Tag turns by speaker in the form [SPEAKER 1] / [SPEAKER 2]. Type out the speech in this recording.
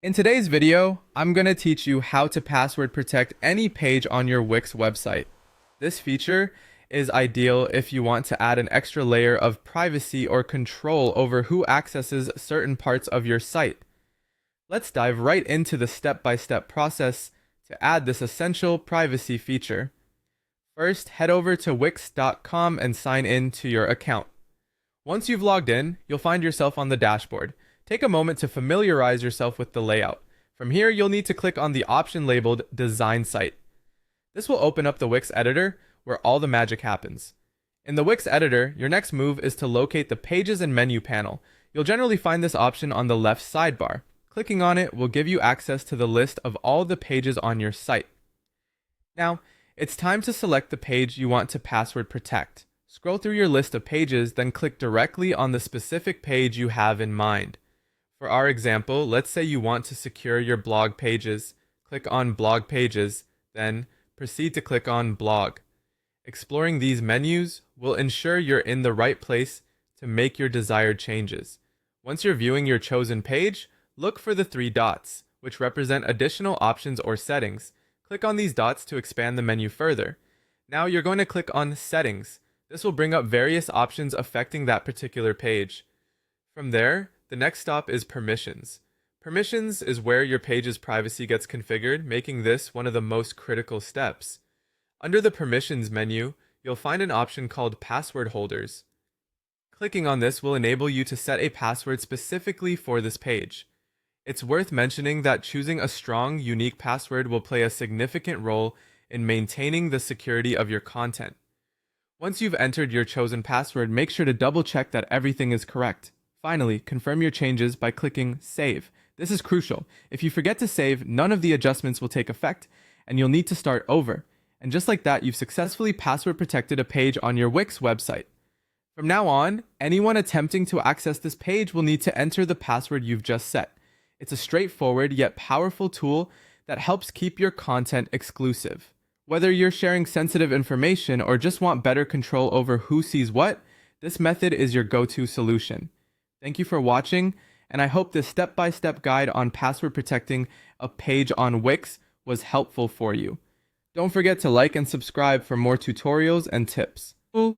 [SPEAKER 1] In today's video, I'm going to teach you how to password protect any page on your Wix website. This feature is ideal if you want to add an extra layer of privacy or control over who accesses certain parts of your site. Let's dive right into the step-by-step process to add this essential privacy feature. First, head over to wix.com and sign in to your account. Once you've logged in, you'll find yourself on the dashboard. Take a moment to familiarize yourself with the layout. From here, you'll need to click on the option labeled Design Site. This will open up the Wix editor, where all the magic happens. In the Wix editor, your next move is to locate the Pages and Menu panel. You'll generally find this option on the left sidebar. Clicking on it will give you access to the list of all the pages on your site. Now, it's time to select the page you want to password protect. Scroll through your list of pages, then click directly on the specific page you have in mind. For our example, let's say you want to secure your blog pages. Click on Blog Pages, then proceed to click on Blog. Exploring these menus will ensure you're in the right place to make your desired changes. Once you're viewing your chosen page, look for the three dots, which represent additional options or settings. Click on these dots to expand the menu further. Now you're going to click on Settings. This will bring up various options affecting that particular page. From there, the next stop is Permissions. Permissions is where your page's privacy gets configured, making this one of the most critical steps. Under the Permissions menu, you'll find an option called Password Holders. Clicking on this will enable you to set a password specifically for this page. It's worth mentioning that choosing a strong, unique password will play a significant role in maintaining the security of your content. Once you've entered your chosen password, make sure to double check that everything is correct. Finally, confirm your changes by clicking Save. This is crucial. If you forget to save, none of the adjustments will take effect, and you'll need to start over. And just like that, you've successfully password protected a page on your Wix website. From now on, anyone attempting to access this page will need to enter the password you've just set. It's a straightforward yet powerful tool that helps keep your content exclusive. Whether you're sharing sensitive information or just want better control over who sees what, this method is your go-to solution. Thank you for watching, and I hope this step-by-step guide on password protecting a page on Wix was helpful for you. Don't forget to like and subscribe for more tutorials and tips.